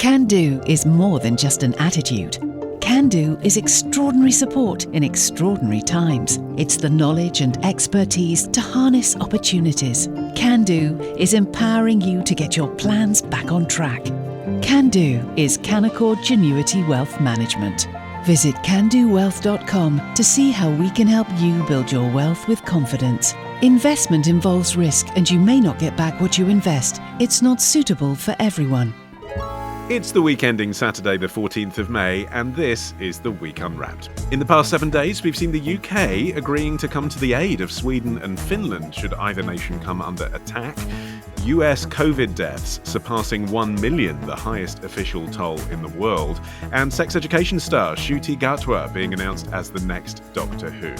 Can do is more than just an attitude. Can do is extraordinary support in extraordinary times. It's the knowledge and expertise to harness opportunities. Can do is empowering you to get your plans back on track. Can do is Canaccord Genuity Wealth Management. Visit candowealth.com to see how we can help you build your wealth with confidence. Investment involves risk and you may not get back what you invest. It's not suitable for everyone. It's the week ending Saturday the 14th of May, and this is the Week Unwrapped. In the past 7 days, we've seen the UK agreeing to come to the aid of Sweden and Finland should either nation come under attack. US COVID deaths surpassing 1 million, the highest official toll in the world. And sex education star Ncuti Gatwa being announced as the next Doctor Who.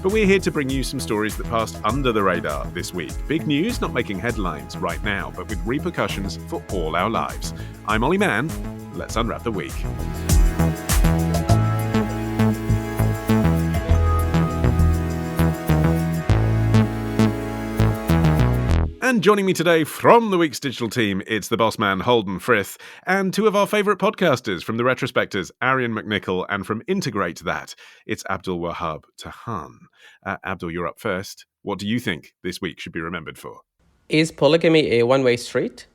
But we're here to bring you some stories that passed under the radar this week. Big news not making headlines right now, but with repercussions for all our lives. I'm Olly Mann. Let's unwrap the week. And joining me today from the week's digital team, it's the boss man, Holden, Frith, and two of our favourite podcasters from the Retrospectors, Arion, McNicoll, and from Integrate That, it's Abdulwahab Tahhan. Abdul, you're up first. What do you think this week should be remembered for? Is polygamy a one-way street?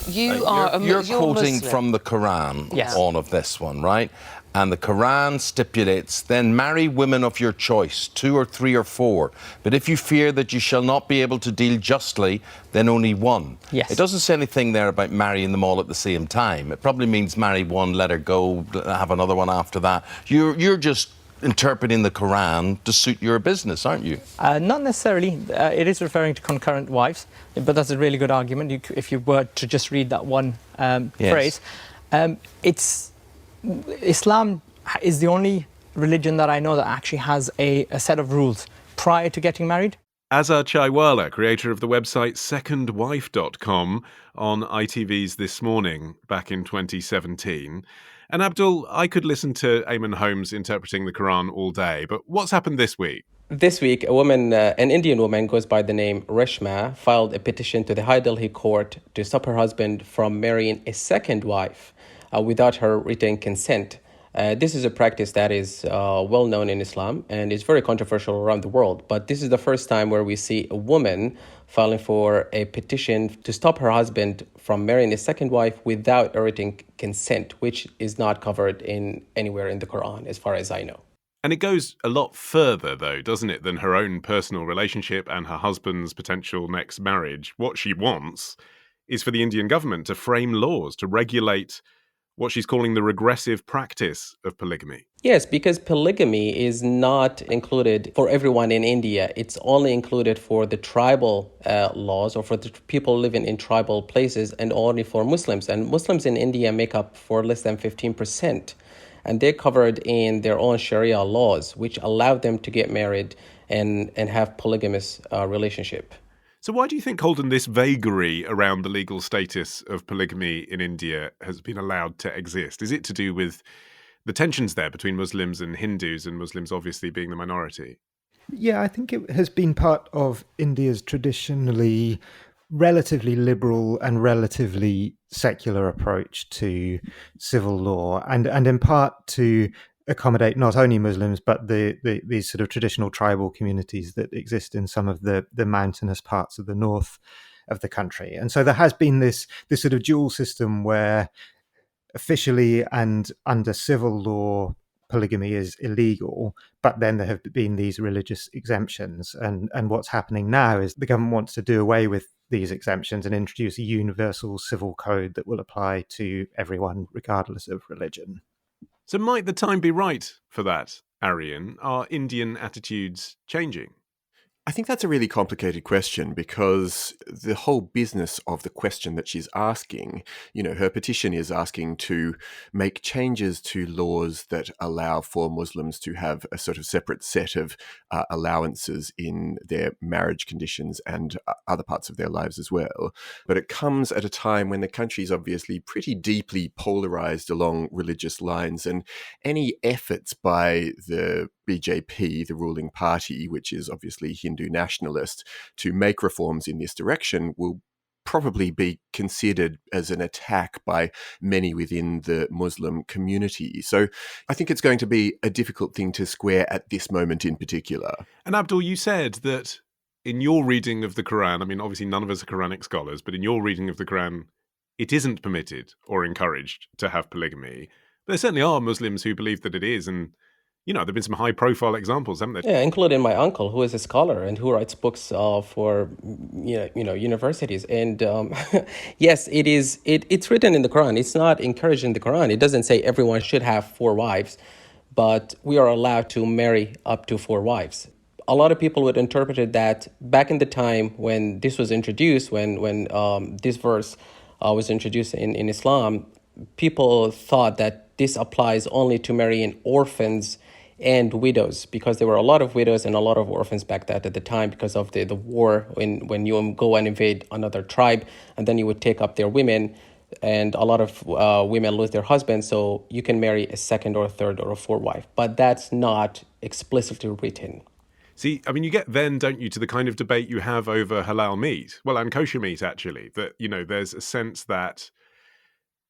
You're quoting Muslim. from the Quran, Yes. all of this one, right? And the Quran stipulates, then marry women of your choice, 2 or 3 or 4. But if you fear that you shall not be able to deal justly, then only one. Yes. It doesn't say anything there about marrying them all at the same time. It probably means marry one, let her go, have another one after that. You're just interpreting the Quran to suit your business, aren't you? Not necessarily. It is referring to concurrent wives, but that's a really good argument if you were to just read that one phrase. Islam is the only religion that I know that actually has a set of rules prior to getting married. Azhar Chaiwala, creator of the website secondwife.com, on ITV's This Morning back in 2017. And Abdul, I could listen to Eamon Holmes interpreting the Quran all day, but what's happened this week? This week, a woman, an Indian woman, goes by the name Reshma, filed a petition to the High Delhi court to stop her husband from marrying a second wife without her written consent. This is a practice that is well known in Islam and is very controversial around the world. But this is the first time where we see a woman filing for a petition to stop her husband from marrying a second wife without a written consent, which is not covered anywhere in the Quran, as far as I know. And it goes a lot further, though, doesn't it, than her own personal relationship and her husband's potential next marriage. What she wants is for the Indian government to frame laws to regulate what she's calling the regressive practice of polygamy. Yes, because polygamy is not included for everyone in India. It's only included for the tribal laws or for the people living in tribal places and only for Muslims. And Muslims in India make up for less than 15%. And they're covered in their own Sharia laws, which allow them to get married and have polygamous relationship. So why do you think, Holden, this vagary around the legal status of polygamy in India has been allowed to exist? Is it to do with the tensions there between Muslims and Hindus, and Muslims obviously being the minority? Yeah, I think it has been part of India's traditionally relatively liberal and relatively secular approach to civil law, and in part to accommodate not only Muslims but these sort of traditional tribal communities that exist in some of the mountainous parts of the north of the country. And so there has been this sort of dual system where officially and under civil law polygamy is illegal, but then there have been these religious exemptions. And what's happening now is the government wants to do away with these exemptions and introduce a universal civil code that will apply to everyone regardless of religion. So might the time be right for that, Arion? Are Indian attitudes changing? I think that's a really complicated question because the whole business of the question that she's asking, her petition is asking to make changes to laws that allow for Muslims to have a sort of separate set of allowances in their marriage conditions and other parts of their lives as well. But it comes at a time when the country is obviously pretty deeply polarized along religious lines, and any efforts by the BJP, the ruling party, which is obviously Hindu nationalist, to make reforms in this direction will probably be considered as an attack by many within the Muslim community. So I think it's going to be a difficult thing to square at this moment in particular. And Abdul, you said that in your reading of the Quran, I mean, obviously none of us are Quranic scholars, but in your reading of the Quran, it isn't permitted or encouraged to have polygamy. But there certainly are Muslims who believe that it is. And, you know, there have been some high-profile examples, haven't there? Yeah, including my uncle, who is a scholar and who writes books for universities. And yes, it is. It's written in the Quran. It's not encouraged in the Quran. It doesn't say everyone should have 4 wives, but we are allowed to marry up to 4 wives. A lot of people would interpret it that back in the time when this was introduced, when this verse was introduced in Islam, people thought that this applies only to marrying orphans and widows, because there were a lot of widows and a lot of orphans back at the time because of the war when you go and invade another tribe, and then you would take up their women, and a lot of women lose their husbands, so you can marry a second or a third or a 4th wife. But that's not explicitly written. See, I mean, you get then, don't you, to the kind of debate you have over halal meat, well, and kosher meat, actually, that, you know, there's a sense that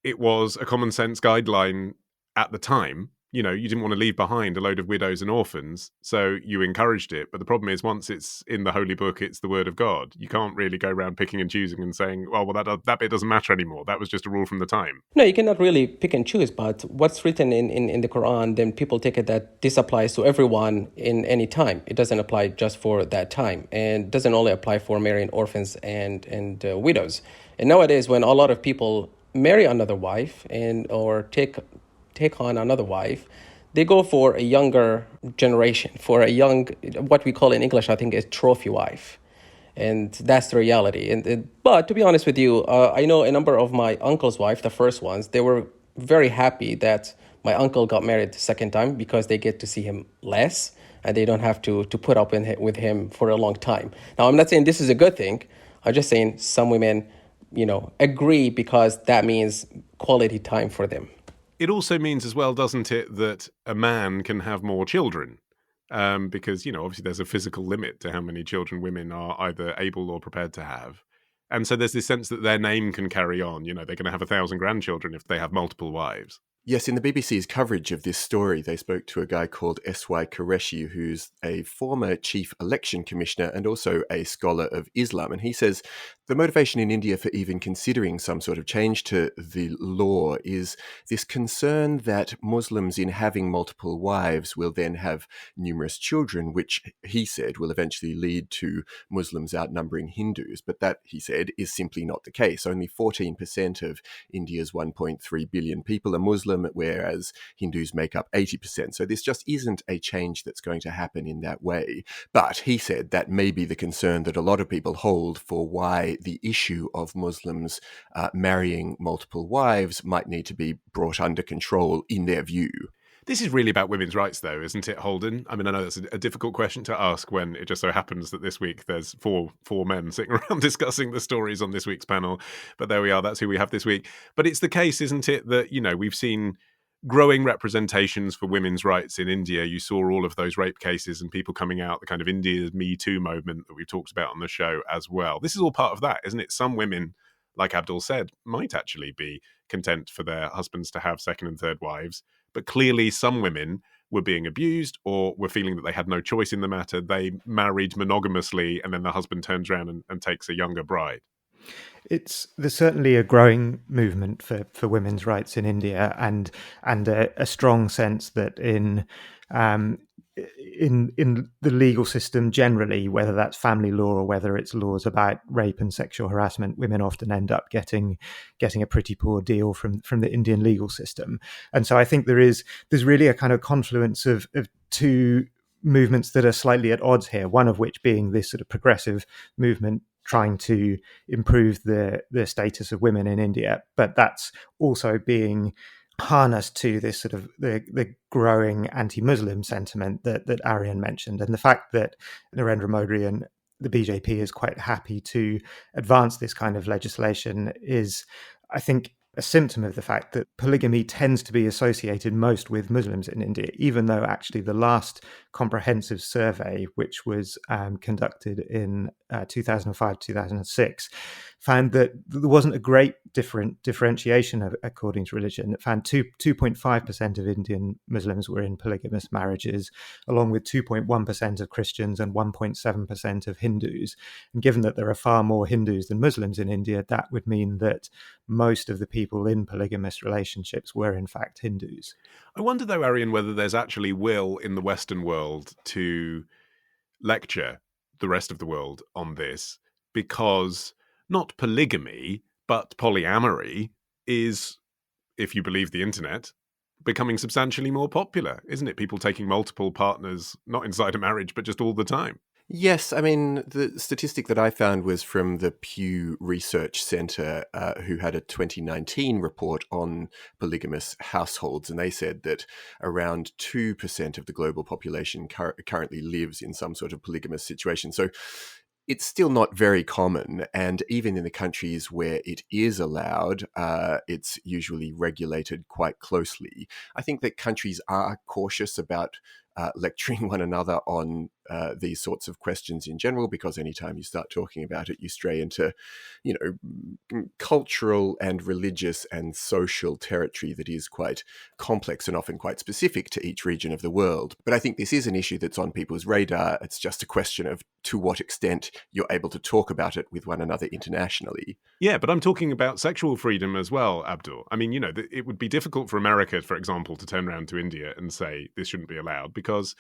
it was a common sense guideline at the time. You know, you didn't want to leave behind a load of widows and orphans, so you encouraged it. But the problem is, once it's in the holy book, it's the word of God. You can't really go around picking and choosing and saying, well, that bit doesn't matter anymore. That was just a rule from the time. No, you cannot really pick and choose, but what's written in the Quran, then people take it that this applies to everyone in any time. It doesn't apply just for that time, and doesn't only apply for marrying orphans and widows. And nowadays, when a lot of people marry another wife or take on another wife, they go for a younger generation, for a young, what we call in English, I think, a trophy wife. And that's the reality. But to be honest with you, I know a number of my uncle's wife, the first ones, they were very happy that my uncle got married the second time because they get to see him less and they don't have to put up with him for a long time. Now, I'm not saying this is a good thing. I'm just saying some women, agree because that means quality time for them. It also means as well, doesn't it, that a man can have more children? Because, obviously there's a physical limit to how many children women are either able or prepared to have. And so there's this sense that their name can carry on. They're going to have 1,000 grandchildren if they have multiple wives. Yes, in the BBC's coverage of this story, they spoke to a guy called S.Y. Qureshi, who's a former chief election commissioner and also a scholar of Islam. And he says the motivation in India for even considering some sort of change to the law is this concern that Muslims, in having multiple wives, will then have numerous children, which he said will eventually lead to Muslims outnumbering Hindus. But that, he said, is simply not the case. Only 14% of India's 1.3 billion people are Muslim, whereas Hindus make up 80%. So this just isn't a change that's going to happen in that way. But he said that may be the concern that a lot of people hold for why the issue of Muslims marrying multiple wives might need to be brought under control in their view. This is really about women's rights, though, isn't it, Holden? I mean, I know that's a difficult question to ask when it just so happens that this week there's four men sitting around discussing the stories on this week's panel. But there we are. That's who we have this week. But it's the case, isn't it, that, we've seen growing representations for women's rights in India. You saw all of those rape cases and people coming out, the kind of India's Me Too movement that we've talked about on the show as well. This is all part of that, isn't it? Some women, like Abdul said, might actually be content for their husbands to have second and third wives. But clearly some women were being abused or were feeling that they had no choice in the matter. They married monogamously and then the husband turns around and takes a younger bride. There's certainly a growing movement for women's rights in India and a strong sense that in the legal system generally, whether that's family law or whether it's laws about rape and sexual harassment, women often end up getting a pretty poor deal from the Indian legal system. And so I think there's really a kind of confluence of two movements that are slightly at odds here, one of which being this sort of progressive movement trying to improve the status of women in India, but that's also being harnessed to this sort of the growing anti-Muslim sentiment that Arion mentioned, and the fact that Narendra Modi and the BJP is quite happy to advance this kind of legislation is, I think, a symptom of the fact that polygamy tends to be associated most with Muslims in India, even though actually the last comprehensive survey, which was conducted in 2005-2006, found that there wasn't a great differentiation according to religion. It found 2.5% of Indian Muslims were in polygamous marriages, along with 2.1% of Christians and 1.7% of Hindus. And given that there are far more Hindus than Muslims in India, that would mean that most of the people in polygamous relationships were in fact Hindus. I wonder, though, Arion, whether there's actually will in the Western world to lecture the rest of the world on this, because not polygamy, but polyamory is, if you believe the internet, becoming substantially more popular, isn't it? People taking multiple partners, not inside a marriage, but just all the time. Yes, I mean, the statistic that I found was from the Pew Research Center, who had a 2019 report on polygamous households, and they said that around 2% of the global population currently lives in some sort of polygamous situation. So it's still not very common, and even in the countries where it is allowed, it's usually regulated quite closely. I think that countries are cautious about lecturing one another on these sorts of questions in general, because anytime you start talking about it, you stray into, cultural and religious and social territory that is quite complex and often quite specific to each region of the world. But I think this is an issue that's on people's radar. It's just a question of to what extent you're able to talk about it with one another internationally. Yeah, but I'm talking about sexual freedom as well, Abdul. I mean, it would be difficult for America, for example, to turn around to India and say this shouldn't be allowed, because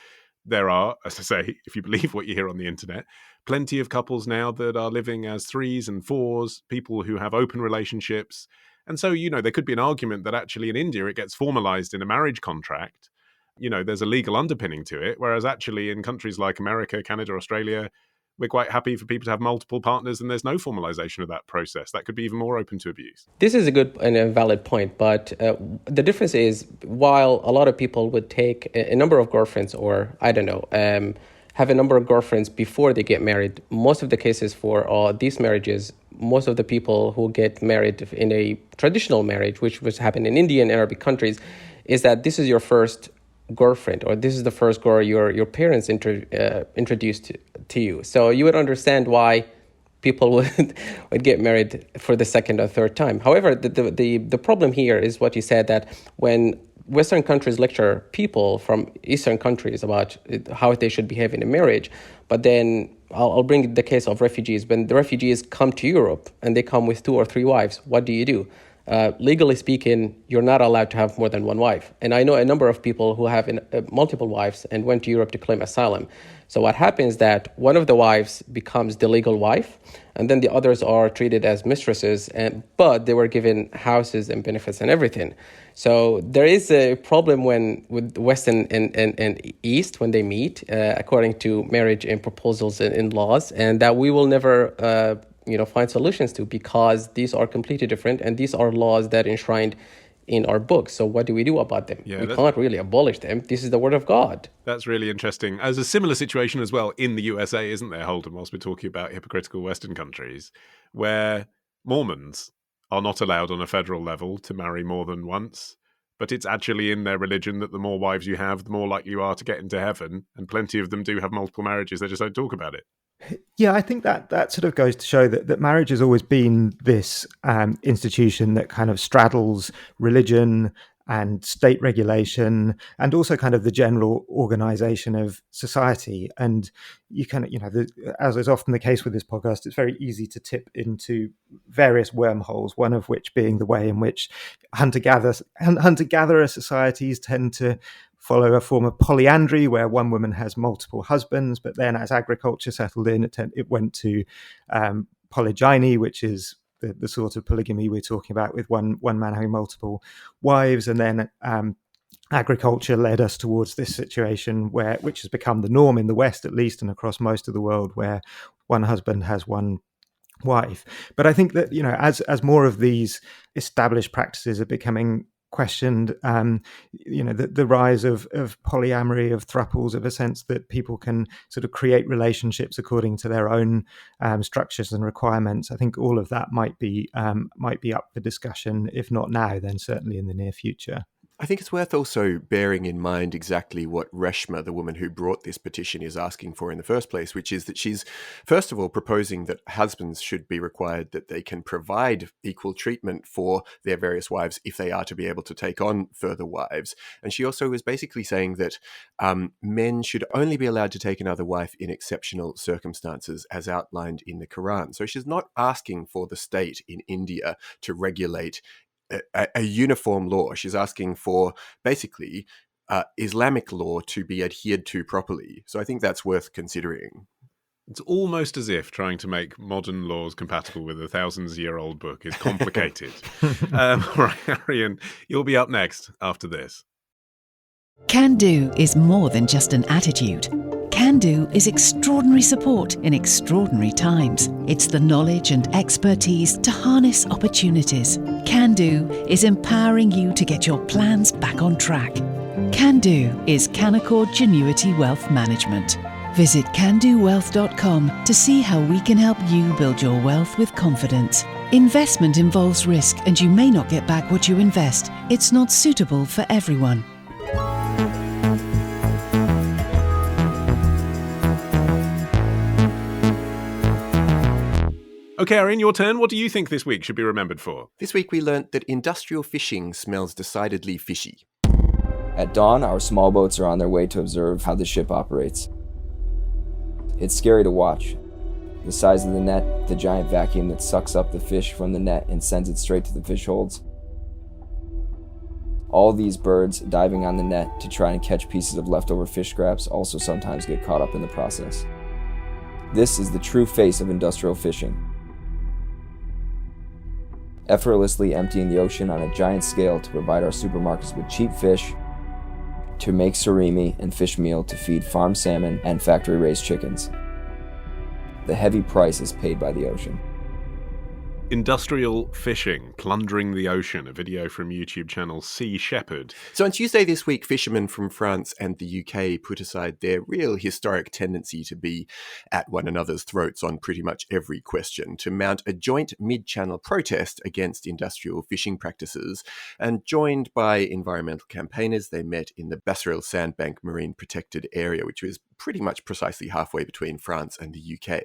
there are, as I say, if you believe what you hear on the internet, plenty of couples now that are living as 3s and 4s, people who have open relationships. And so, there could be an argument that actually in India it gets formalized in a marriage contract. There's a legal underpinning to it, whereas actually in countries like America, Canada, Australia, we're quite happy for people to have multiple partners and there's no formalization of that process. That could be even more open to abuse. This is a good and a valid point, but the difference is, while a lot of people would take a number of girlfriends, or have a number of girlfriends before they get married, most of the cases for these marriages, most of the people who get married in a traditional marriage, which was happened in Indian and Arabic countries, is that this is your first girlfriend, or this is the first girl your parents introduced to you. So you would understand why people would get married for the second or third time. However, the problem here is what you said, that when Western countries lecture people from Eastern countries about how they should behave in a marriage, but then I'll bring the case of refugees. When the refugees come to Europe and they come with 2 or 3 wives, what do? Legally speaking, you're not allowed to have more than one wife. And I know a number of people who have multiple wives and went to Europe to claim asylum. So what happens is that one of the wives becomes the legal wife, and then the others are treated as mistresses, but they were given houses and benefits and everything. So there is a problem with West and East when they meet, according to marriage and proposals and laws, and that we will never find solutions to, because these are completely different and these are laws that enshrined in our books. So what do we do about them? We can't really abolish them. This is the word of God. That's really interesting. There's a similar situation as well in the USA, isn't there, Holden, whilst we're talking about hypocritical Western countries, where Mormons are not allowed on a federal level to marry more than once, but it's actually in their religion that the more wives you have, the more likely you are to get into heaven, and plenty of them do have multiple marriages. They just don't talk about it. Yeah, I think that sort of goes to show that marriage has always been this institution that kind of straddles religion and state regulation, and also kind of the general organization of society. And you kind of, as is often the case with this podcast, it's very easy to tip into various wormholes, one of which being the way in which hunter-gatherer societies tend to follow a form of polyandry, where one woman has multiple husbands, but then as agriculture settled in, it went to polygyny, which is the sort of polygamy we're talking about, with one man having multiple wives. And then agriculture led us towards this situation which has become the norm in the West, at least, and across most of the world, where one husband has one wife. But I think that, as more of these established practices are becoming questioned, the rise of polyamory, of thruples, of a sense that people can sort of create relationships according to their own structures and requirements. I think all of that might be up for discussion, if not now, then certainly in the near future. I think it's worth also bearing in mind exactly what Reshma, the woman who brought this petition, is asking for in the first place, which is that she's, first of all, proposing that husbands should be required that they can provide equal treatment for their various wives if they are to be able to take on further wives. And she also was basically saying that men should only be allowed to take another wife in exceptional circumstances as outlined in the Quran. So she's not asking for the state in India to regulate a uniform law. She's asking for basically Islamic law to be adhered to properly. So I think that's worth considering. It's almost as if trying to make modern laws compatible with a thousands-year-old book is complicated. All right, Arion, you'll be up next after this. Can do is more than just an attitude. Can do is extraordinary support in extraordinary times. It's the knowledge and expertise to harness opportunities. Can do is empowering you to get your plans back on track. Can do is Canaccord Genuity Wealth Management. Visit candowealth.com to see how we can help you build your wealth with confidence. Investment involves risk and you may not get back what you invest. It's not suitable for everyone. Okay, Arion, your turn. What do you think this week should be remembered for? This week we learnt that industrial fishing smells decidedly fishy. At dawn, our small boats are on their way to observe how the ship operates. It's scary to watch. The size of the net, the giant vacuum that sucks up the fish from the net and sends it straight to the fish holds. All these birds diving on the net to try and catch pieces of leftover fish scraps also sometimes get caught up in the process. This is the true face of industrial fishing. Effortlessly emptying the ocean on a giant scale to provide our supermarkets with cheap fish, to make surimi and fish meal to feed farm salmon and factory-raised chickens. The heavy price is paid by the ocean. Industrial fishing, plundering the ocean, a video from YouTube channel Sea Shepherd. So on Tuesday this week, fishermen from France and the UK put aside their real historic tendency to be at one another's throats on pretty much every question to mount a joint mid-channel protest against industrial fishing practices. And joined by environmental campaigners, they met in the Basseril Sandbank Marine Protected Area, which was pretty much precisely halfway between France and the UK.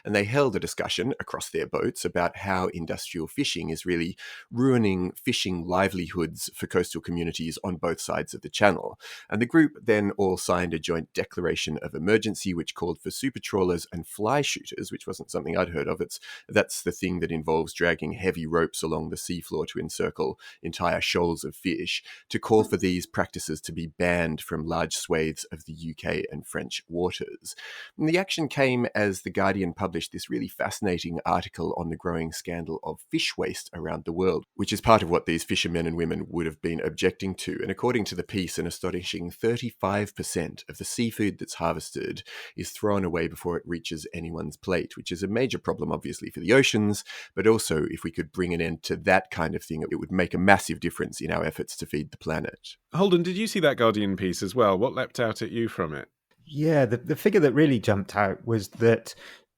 And they held a discussion across their boats about how industrial fishing is really ruining fishing livelihoods for coastal communities on both sides of the channel. And the group then all signed a joint declaration of emergency which called for super trawlers and fly shooters, which wasn't something I'd heard of. That's the thing that involves dragging heavy ropes along the seafloor to encircle entire shoals of fish, to call for these practices to be banned from large swathes of the UK and French waters. And the action came as The Guardian published this really fascinating article on the growing scandal of fish waste around the world, which is part of what these fishermen and women would have been objecting to. And according to the piece, an astonishing 35% of the seafood that's harvested is thrown away before it reaches anyone's plate, which is a major problem, obviously, for the oceans, but also if we could bring an end to that kind of thing, it would make a massive difference in our efforts to feed the planet. Holden, did you see that Guardian piece as well? What leapt out at you from it? Yeah, the figure that really jumped out was that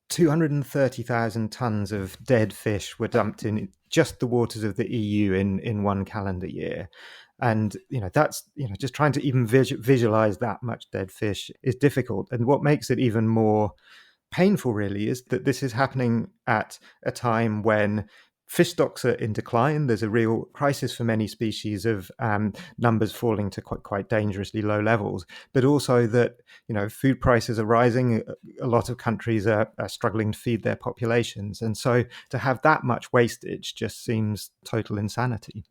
230,000 tons of dead fish were dumped in just the waters of the EU in one calendar year. And, that's, just trying to even visualize that much dead fish is difficult. And what makes it even more painful, really, is that this is happening at a time when fish stocks are in decline. There's a real crisis for many species of numbers falling to quite dangerously low levels, but also that, food prices are rising. A lot of countries are struggling to feed their populations. And so to have that much wastage just seems total insanity.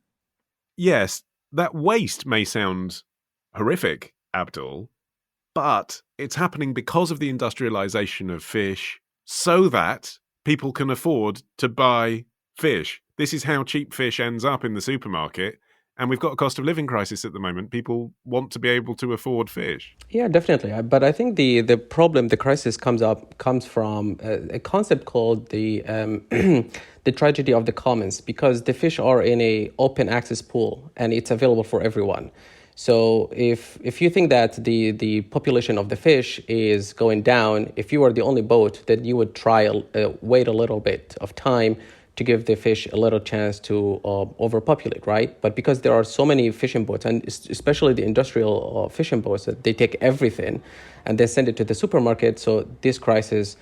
Yes, that waste may sound horrific, Abdul, but it's happening because of the industrialization of fish so that people can afford to buy fish. This is how cheap fish ends up in the supermarket. And we've got a cost of living crisis at the moment. People want to be able to afford fish. Yeah, definitely. But I think the problem, the crisis comes from a concept called the the tragedy of the commons, because the fish are in a open access pool and it's available for everyone. So if you think that the population of the fish is going down, if you are the only boat, then you would wait a little bit of time to give the fish a little chance to overpopulate, right? But because there are so many fishing boats, and especially the industrial fishing boats, that they take everything and they send it to the supermarket, so this crisis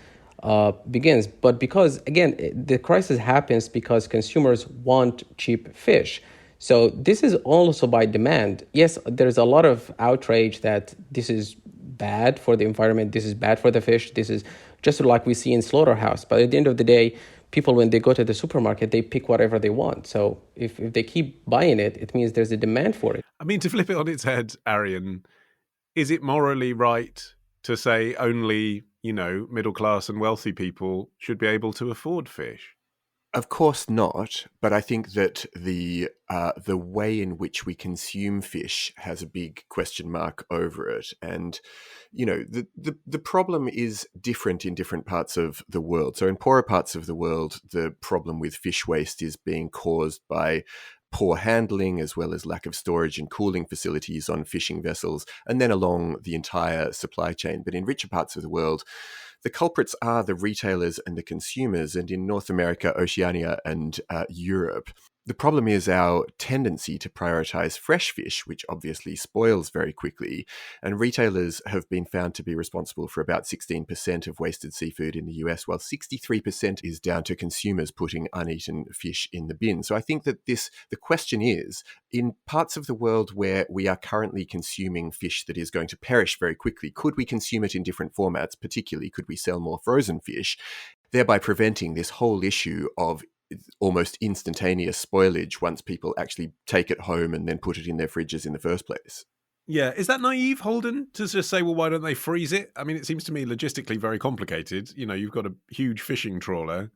begins. But because, again, the crisis happens because consumers want cheap fish. So this is also by demand. Yes, there's a lot of outrage that this is bad for the environment, this is bad for the fish, this is just like we see in slaughterhouse. But at the end of the day, people, when they go to the supermarket, they pick whatever they want. So if they keep buying it, it means there's a demand for it. I mean, to flip it on its head, Arion, is it morally right to say only, middle class and wealthy people should be able to afford fish? Of course not, but I think that the way in which we consume fish has a big question mark over it, and the problem is different in different parts of the world. So in poorer parts of the world, the problem with fish waste is being caused by poor handling as well as lack of storage and cooling facilities on fishing vessels, and then along the entire supply chain. But in richer parts of the world, the culprits are the retailers and the consumers, and in North America, Oceania, and Europe. The problem is our tendency to prioritize fresh fish, which obviously spoils very quickly, and retailers have been found to be responsible for about 16% of wasted seafood in the US, while 63% is down to consumers putting uneaten fish in the bin. So I think that the question is, in parts of the world where we are currently consuming fish that is going to perish very quickly, could we consume it in different formats? Particularly, could we sell more frozen fish, thereby preventing this whole issue of almost instantaneous spoilage once people actually take it home and then put it in their fridges in the first place? Yeah, is that naive, Holden, to just say, well, why don't they freeze it? I mean, it seems to me logistically very complicated. You've got a huge fishing trawler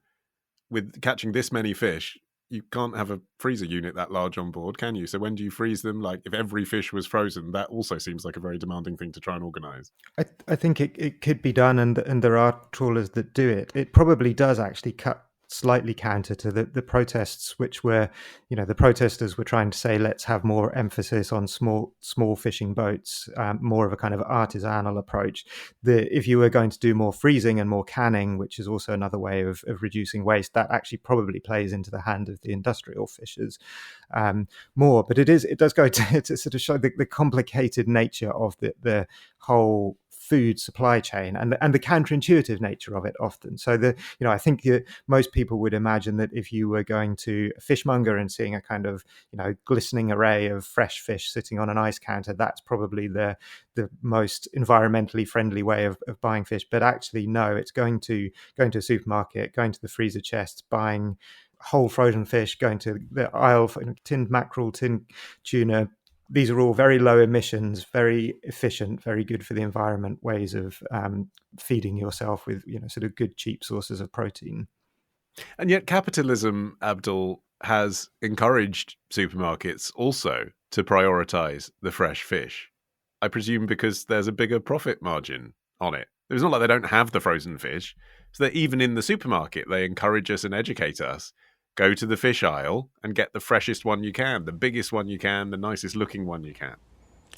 with catching this many fish. You can't have a freezer unit that large on board, can you? So when do you freeze them? Like, if every fish was frozen, that also seems like a very demanding thing to try and organise. I think it could be done, and there are trawlers that do it. It probably does actually cut slightly counter to the protests, which were, the protesters were trying to say, let's have more emphasis on small fishing boats, more of a kind of artisanal approach. If you were going to do more freezing and more canning, which is also another way of reducing waste, that actually probably plays into the hand of the industrial fishers more. But it does go to sort of show the complicated nature of the whole food supply chain and the counterintuitive nature of it often. So I think most people would imagine that if you were going to a fishmonger and seeing a kind of glistening array of fresh fish sitting on an ice counter, that's probably the most environmentally friendly way of buying fish. But actually, no, it's going to a supermarket, going to the freezer chest, buying whole frozen fish, going to the aisle for tinned mackerel, tinned tuna. These are all very low emissions, very efficient, very good for the environment ways of feeding yourself with, sort of good, cheap sources of protein. And yet capitalism, Abdul, has encouraged supermarkets also to prioritise the fresh fish. I presume because there's a bigger profit margin on it. It's not like they don't have the frozen fish. So that even in the supermarket, they encourage us and educate us. Go to the fish aisle and get the freshest one you can, the biggest one you can, the nicest looking one you can.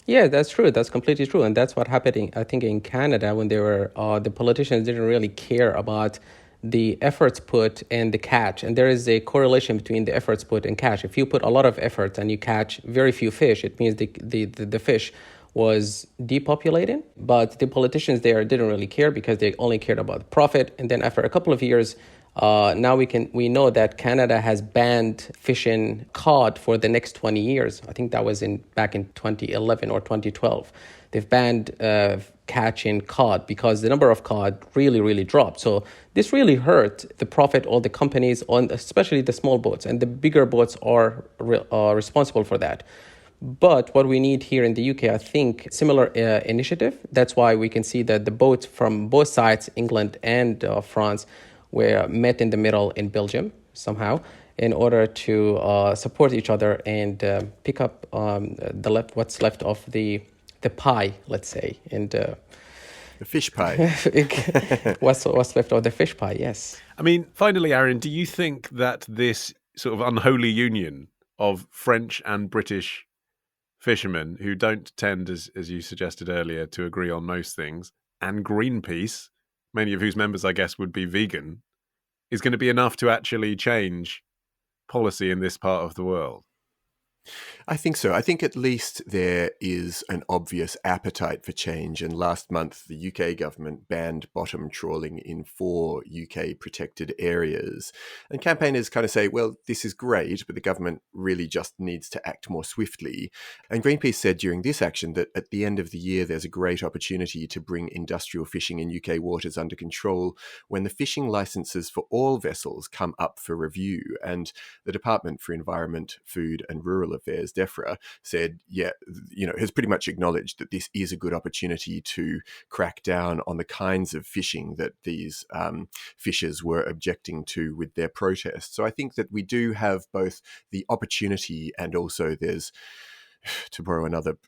Yeah, that's true. That's completely true. And that's what happened, I think, in Canada when they were, the politicians didn't really care about the efforts put and the catch. And there is a correlation between the efforts put and catch. If you put a lot of efforts and you catch very few fish, it means the fish was depopulating. But the politicians there didn't really care because they only cared about profit. And then after a couple of years, now we know that Canada has banned fishing cod for the next 20 years. I think that was back in 2011 or 2012. They've banned catching cod because the number of cod really, really dropped. So this really hurt the profit of the companies, especially the small boats, and the bigger boats are responsible for that. But what we need here in the UK, I think, similar initiative. That's why we can see that the boats from both sides, England and France, were met in the middle in Belgium somehow in order to support each other and pick up what's left of the pie, let's say, and the fish pie. what's left of the fish pie? Yes. I mean, finally, Arion, do you think that this sort of unholy union of French and British fishermen who don't tend, as you suggested earlier, to agree on most things, and Greenpeace, many of whose members, I guess, would be vegan, is going to be enough to actually change policy in this part of the world? I think so. I think at least there is an obvious appetite for change. And last month, the UK government banned bottom trawling in 4 UK protected areas. And campaigners kind of say, well, this is great, but the government really just needs to act more swiftly. And Greenpeace said during this action that at the end of the year, there's a great opportunity to bring industrial fishing in UK waters under control when the fishing licenses for all vessels come up for review. And the Department for Environment, Food and Rural Affairs, DEFRA, said, has pretty much acknowledged that this is a good opportunity to crack down on the kinds of fishing that these fishers were objecting to with their protests. So I think that we do have both the opportunity and also there's, to borrow another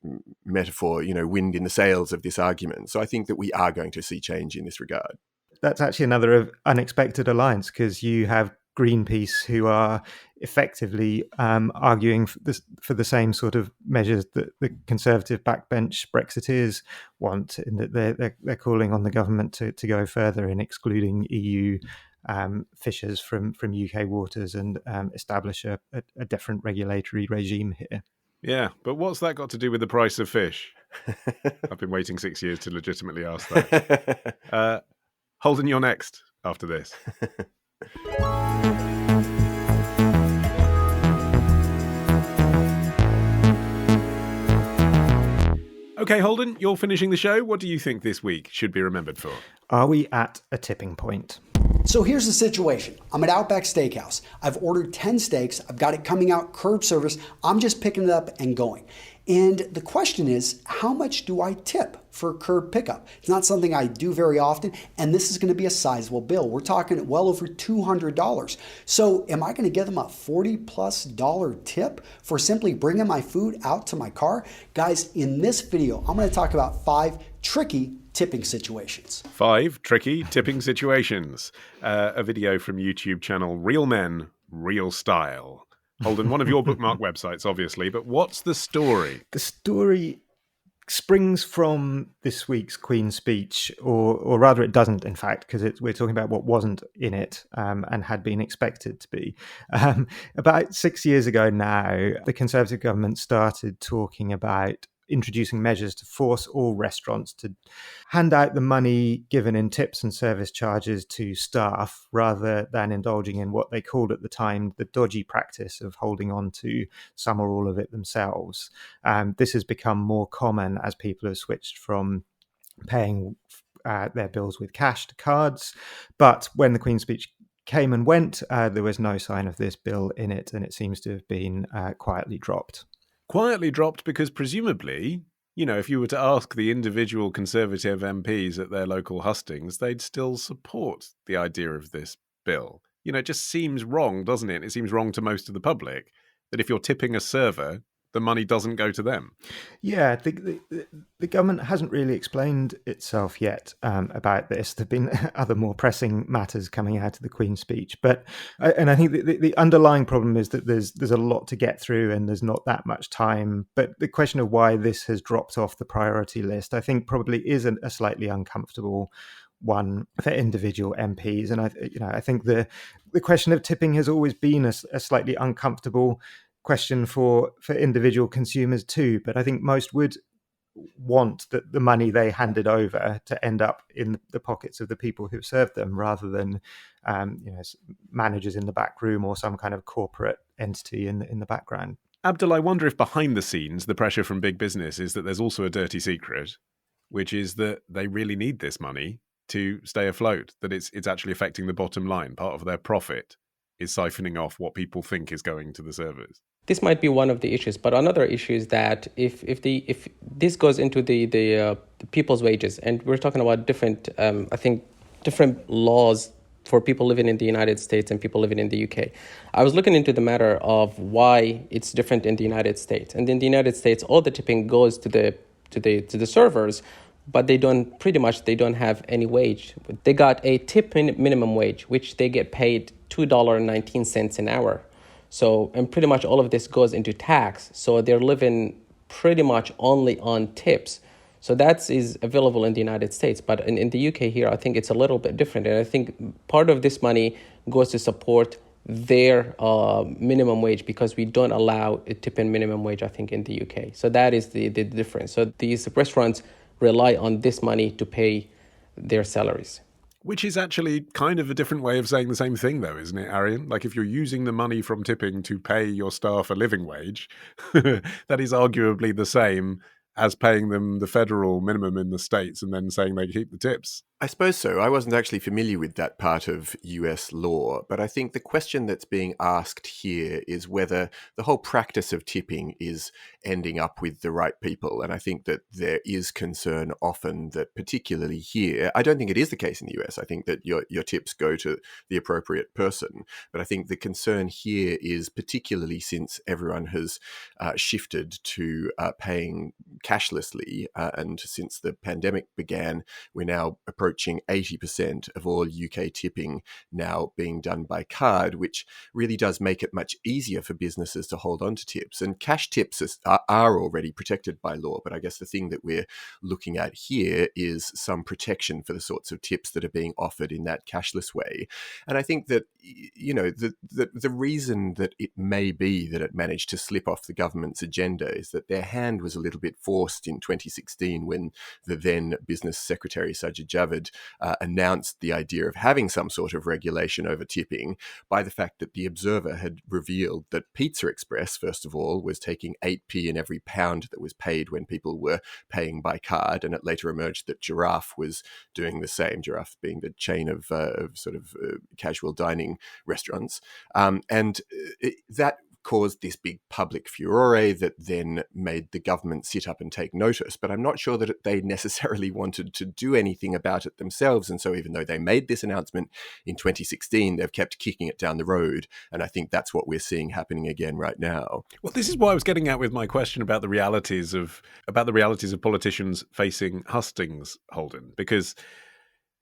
metaphor, wind in the sails of this argument. So I think that we are going to see change in this regard. That's actually another unexpected alliance, because you have Greenpeace, who are effectively arguing for the same sort of measures that the Conservative backbench Brexiteers want, in that they're calling on the government to go further in excluding EU fishers from UK waters and establish a different regulatory regime here. Yeah, but what's that got to do with the price of fish? I've been waiting 6 years to legitimately ask that. Holden, you're next after this. Okay, Holden, you're finishing the show. What do you think this week should be remembered for? Are we at a tipping point? So here's the situation. I'm at Outback Steakhouse. I've ordered 10 steaks. I've got it coming out curb service. I'm just picking it up and going. And the question is, how much do I tip for curb pickup? It's not something I do very often, and this is going to be a sizable bill. We're talking well over $200. So am I going to give them a $40+ tip for simply bringing my food out to my car? Guys, in this video, I'm going to talk about 5 tricky tipping situations. 5 tricky tipping situations. A video from YouTube channel Real Men, Real Style. Holden, one of your bookmark websites, obviously, but what's the story? The story springs from this week's Queen's speech, or rather it doesn't, in fact, because we're talking about what wasn't in it and had been expected to be. About 6 years ago now, the Conservative government started talking about introducing measures to force all restaurants to hand out the money given in tips and service charges to staff, rather than indulging in what they called at the time the dodgy practice of holding on to some or all of it themselves. This has become more common as people have switched from paying their bills with cash to cards. But when the Queen's speech came and went, there was no sign of this bill in it, and it seems to have been quietly dropped. Quietly dropped because presumably, if you were to ask the individual Conservative MPs at their local hustings, they'd still support the idea of this bill. It just seems wrong, doesn't it? It seems wrong to most of the public that if you're tipping a server, the money doesn't go to them. Yeah, the government hasn't really explained itself yet about this. There have been other more pressing matters coming out of the Queen's speech. And I think the underlying problem is that there's a lot to get through and there's not that much time. But the question of why this has dropped off the priority list, I think probably is a slightly uncomfortable one for individual MPs. And I think the question of tipping has always been a slightly uncomfortable question for individual consumers too, but I think most would want that the money they handed over to end up in the pockets of the people who've served them, rather than managers in the back room or some kind of corporate entity in the background. Abdul, I wonder if behind the scenes the pressure from big business is that there's also a dirty secret, which is that they really need this money to stay afloat, that it's actually affecting the bottom line. Part of their profit is siphoning off what people think is going to the servers. This might be one of the issues, but another issue is that if this goes into the people's wages, and we're talking about different laws for people living in the United States and people living in the UK. I was looking into the matter of why it's different in the United States, and in the United States, all the tipping goes to the servers, but they don't have any wage. They got a tip minimum wage, which they get paid $2.19 an hour. So, and pretty much all of this goes into tax. So they're living pretty much only on tips. So that is available in the United States. But in the UK here, I think it's a little bit different. And I think part of this money goes to support their minimum wage, because we don't allow a tip in minimum wage, I think, in the UK. So that is the difference. So these restaurants rely on this money to pay their salaries. Which is actually kind of a different way of saying the same thing, though, isn't it, Arion? Like, if you're using the money from tipping to pay your staff a living wage, that is arguably the same as paying them the federal minimum in the States and then saying they keep the tips. I suppose so. I wasn't actually familiar with that part of US law, but I think the question that's being asked here is whether the whole practice of tipping is ending up with the right people. And I think that there is concern often that, particularly here, I don't think it is the case in the US. I think that your tips go to the appropriate person. But I think the concern here is, particularly since everyone has shifted to paying cashlessly, and since the pandemic began, we're now approaching 80% of all UK tipping now being done by card, which really does make it much easier for businesses to hold on to tips. And cash tips are already protected by law, but I guess the thing that we're looking at here is some protection for the sorts of tips that are being offered in that cashless way. And I think that, you know, the reason that it may be that it managed to slip off the government's agenda is that their hand was a little bit forced in 2016 when the then Business Secretary Sajid Javid announced the idea of having some sort of regulation over tipping by the fact that the Observer had revealed that Pizza Express, first of all, was taking 8p in every pound that was paid when people were paying by card, and it later emerged that Giraffe was doing the same, Giraffe being the chain of casual dining restaurants. That caused this big public furore that then made the government sit up and take notice. But I'm not sure that they necessarily wanted to do anything about it themselves. And so even though they made this announcement in 2016, they've kept kicking it down the road. And I think that's what we're seeing happening again right now. Well, this is what I was getting at with my question about the realities of politicians facing hustings, Holden, because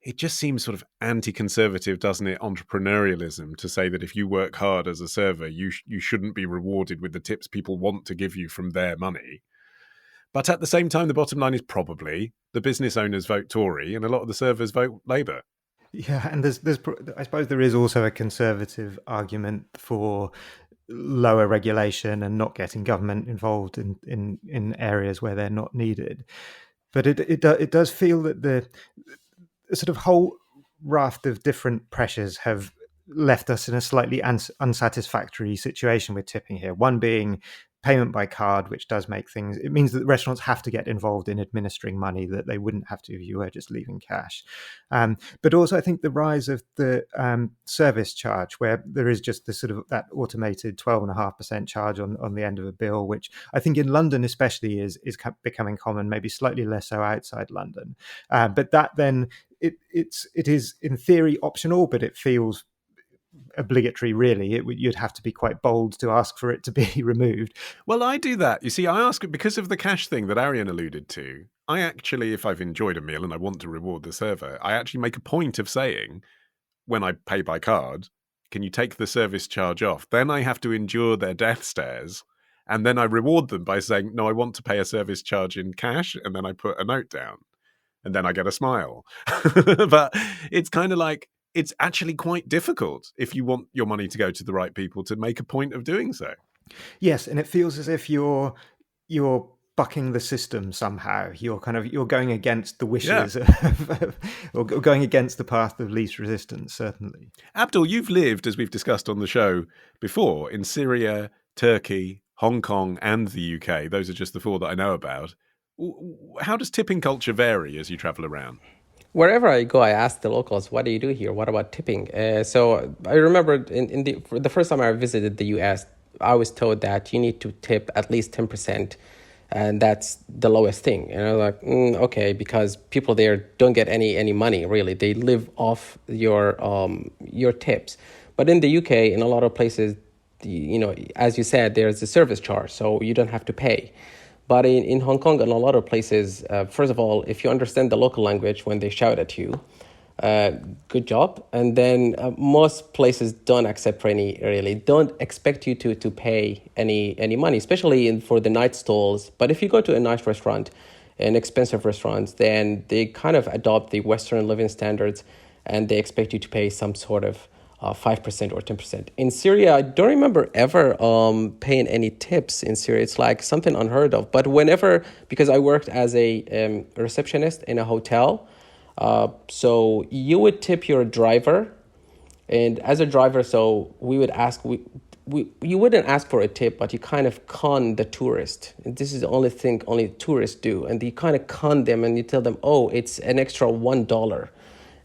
it just seems sort of anti-conservative, doesn't it, entrepreneurialism, to say that if you work hard as a server, you shouldn't be rewarded with the tips people want to give you from their money. But at the same time, the bottom line is probably the business owners vote Tory and a lot of the servers vote Labour. Yeah, and there's I suppose there is also a conservative argument for lower regulation and not getting government involved in areas where they're not needed. But it does feel that the sort of whole raft of different pressures have left us in a slightly unsatisfactory situation with tipping here. One being payment by card, which does make things, it means that restaurants have to get involved in administering money that they wouldn't have to if you were just leaving cash. But also I think the rise of the service charge, where there is just the sort of that automated 12.5% charge on the end of a bill, which I think in London especially is becoming common, maybe slightly less so outside London. But that then it is in theory optional, but it feels obligatory, really. You'd have to be quite bold to ask for it to be removed. Well, I do that. You see, I ask it because of the cash thing that Arion alluded to. I actually, if I've enjoyed a meal and I want to reward the server, I actually make a point of saying, when I pay by card, can you take the service charge off? Then I have to endure their death stares. And then I reward them by saying, no, I want to pay a service charge in cash. And then I put a note down. And then I get a smile. But it's kind of like, it's actually quite difficult if you want your money to go to the right people to make a point of doing so. Yes, and it feels as if you're bucking the system somehow. You're going against the wishes or going against the path of least resistance, certainly. Abdul, you've lived, as we've discussed on the show before, in Syria, Turkey, Hong Kong, and the UK. Those are just the four that I know about. How does tipping culture vary as you travel around? Wherever I go, I ask the locals, what do you do here? What about tipping? So I remember for the first time I visited the US, I was told that you need to tip at least 10%, and that's the lowest thing. And I was like, okay, because people there don't get any money, really. They live off your tips. But in the UK, in a lot of places, as you said, there's a service charge, so you don't have to pay. But in Hong Kong and a lot of places, first of all, if you understand the local language when they shout at you, good job. And then most places don't accept don't expect you to pay any money, especially for the night stalls. But if you go to a nice restaurant, an expensive restaurant, then they kind of adopt the Western living standards and they expect you to pay some sort of 5% or 10%. In Syria, I don't remember ever paying any tips in Syria. It's like something unheard of. But whenever, because I worked as a receptionist in a hotel, so you would tip your driver. And as a driver, so we would ask, you wouldn't ask for a tip, but you kind of con the tourist. And this is the only thing only tourists do. And you kind of con them and you tell them, oh, it's an extra $1.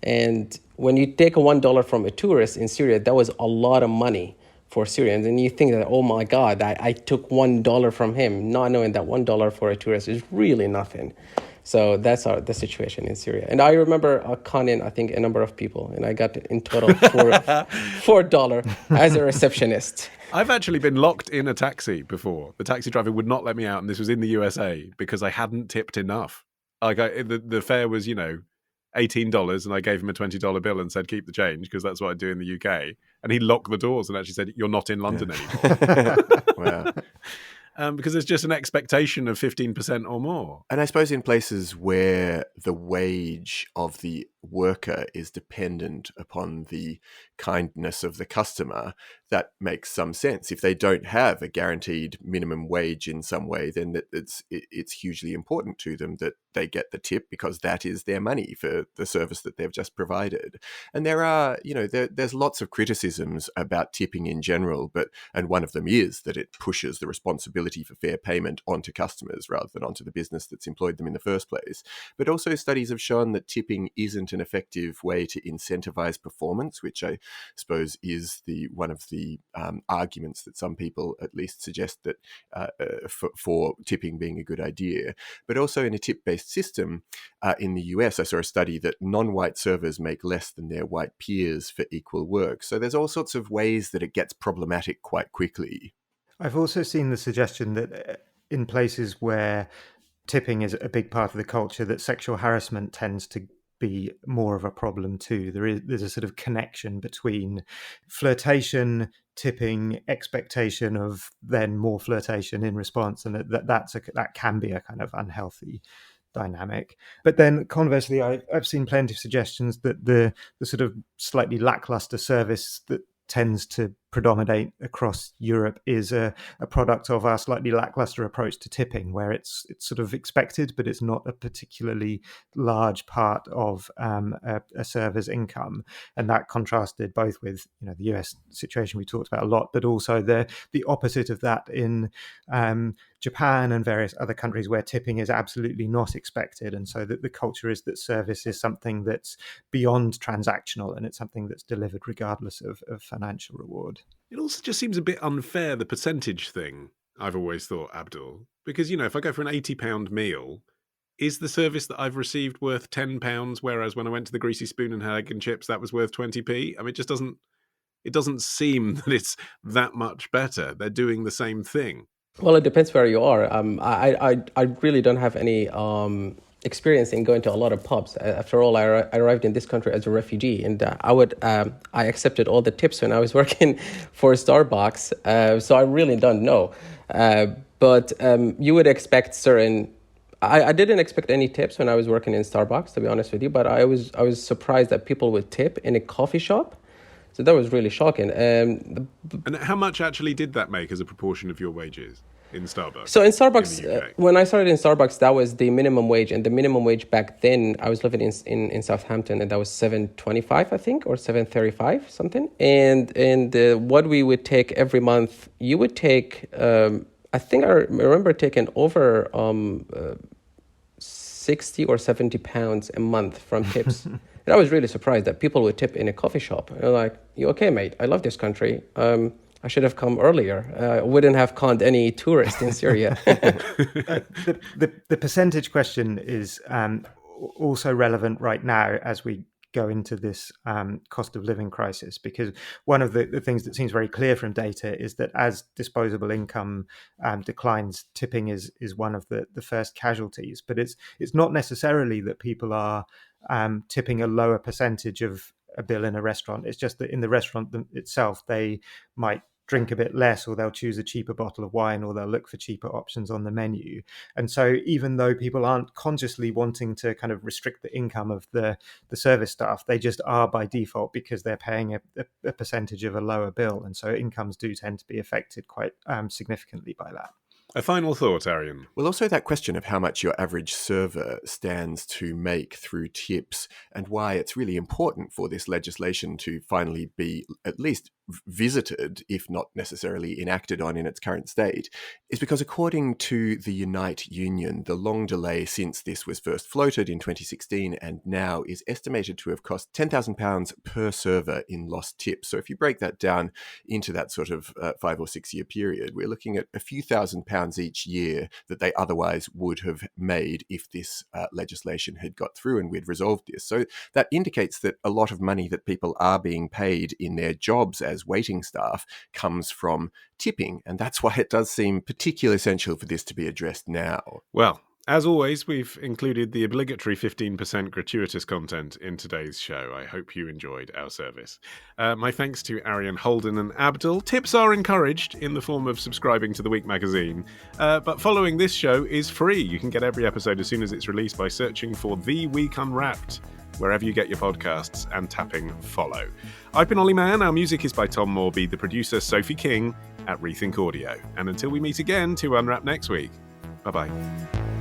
And when you take a $1 from a tourist in Syria, that was a lot of money for Syrians. And you think that, oh my God, I took $1 from him, not knowing that $1 for a tourist is really nothing. So that's the situation in Syria. And I remember conning, I think, a number of people, and I got in total $4 as a receptionist. I've actually been locked in a taxi before. The taxi driver would not let me out, and this was in the USA, because I hadn't tipped enough. Like the fare was, $18, and I gave him a $20 bill and said, keep the change, because that's what I do in the UK. And he locked the doors and actually said, you're not in London anymore. Wow. Because there's just an expectation of 15% or more. And I suppose in places where the wage of the worker is dependent upon the kindness of the customer, that makes some sense. If they don't have a guaranteed minimum wage in some way, then it's hugely important to them that they get the tip, because that is their money for the service that they've just provided. And there are, there's lots of criticisms about tipping in general, and one of them is that it pushes the responsibility for fair payment onto customers rather than onto the business that's employed them in the first place. But also studies have shown that tipping isn't an effective way to incentivize performance, which I suppose is one of the arguments that some people at least suggest that for tipping being a good idea. But also in a tip-based system in the US, I saw a study that non-white servers make less than their white peers for equal work. So there's all sorts of ways that it gets problematic quite quickly. I've also seen the suggestion that in places where tipping is a big part of the culture, that sexual harassment tends to be more of a problem too. There's a sort of connection between flirtation, tipping, expectation of then more flirtation in response, and that can be a kind of unhealthy dynamic. But then conversely, I've seen plenty of suggestions that the sort of slightly lackluster service that tends to predominate across Europe is a product of our slightly lackluster approach to tipping, where it's sort of expected, but it's not a particularly large part of a server's income. And that contrasted both with the US situation we talked about a lot, but also the opposite of that in Japan and various other countries where tipping is absolutely not expected. And so that the culture is that service is something that's beyond transactional, and it's something that's delivered regardless of financial reward. It also just seems a bit unfair, the percentage thing, I've always thought, Abdul. Because, if I go for an £80 meal, is the service that I've received worth £10, whereas when I went to the Greasy Spoon and had egg and chips, that was worth 20p? I mean, it doesn't seem that it's that much better. They're doing the same thing. Well, it depends where you are. I really don't have any experience in going to a lot of pubs. After all, I arrived in this country as a refugee, and I accepted all the tips when I was working for Starbucks. So I really don't know. But you would expect certain. I didn't expect any tips when I was working in Starbucks, to be honest with you. But I was surprised that people would tip in a coffee shop. So that was really shocking. And how much actually did that make as a proportion of your wages in Starbucks? So in Starbucks, when I started in Starbucks, that was the minimum wage. And the minimum wage back then, I was living in Southampton, and that was $7.25, I think, or $7.35, something. And what we would take every month, you would take, I think I remember taking over 60 or 70 pounds a month from tips. And I was really surprised that people would tip in a coffee shop. And I'm like, you okay, mate? I love this country. I should have come earlier. I wouldn't have conned any tourists in Syria. The percentage question is also relevant right now as we go into this cost of living crisis, because one of the things that seems very clear from data is that as disposable income declines, tipping is one of the first casualties. But it's not necessarily that people are tipping a lower percentage of a bill in a restaurant. It's just that in the restaurant itself, they might drink a bit less, or they'll choose a cheaper bottle of wine, or they'll look for cheaper options on the menu. And so even though people aren't consciously wanting to kind of restrict the income of the service staff, they just are by default, because they're paying a percentage of a lower bill. And so incomes do tend to be affected quite significantly by that. A final thought, Arion. Well, also that question of how much your average server stands to make through tips, and why it's really important for this legislation to finally be at least visited, if not necessarily enacted on in its current state, is because according to the Unite Union, the long delay since this was first floated in 2016 and now is estimated to have cost £10,000 per server in lost tips. So if you break that down into that sort of 5 or 6 year period, we're looking at a few £1,000s each year that they otherwise would have made if this legislation had got through and we'd resolved this. So that indicates that a lot of money that people are being paid in their jobs as waiting staff comes from tipping. And that's why it does seem particularly essential for this to be addressed now. Well, as always, we've included the obligatory 15% gratuitous content in today's show. I hope you enjoyed our service. My thanks to Arion, Holden and Abdul. Tips are encouraged in the form of subscribing to The Week magazine. But following this show is free. You can get every episode as soon as it's released by searching for The Week Unwrapped wherever you get your podcasts and tapping follow. I've been Olly Mann. Our music is by Tom Morby, the producer Sophie King at Rethink Audio. And until we meet again to Unwrap next week, bye-bye.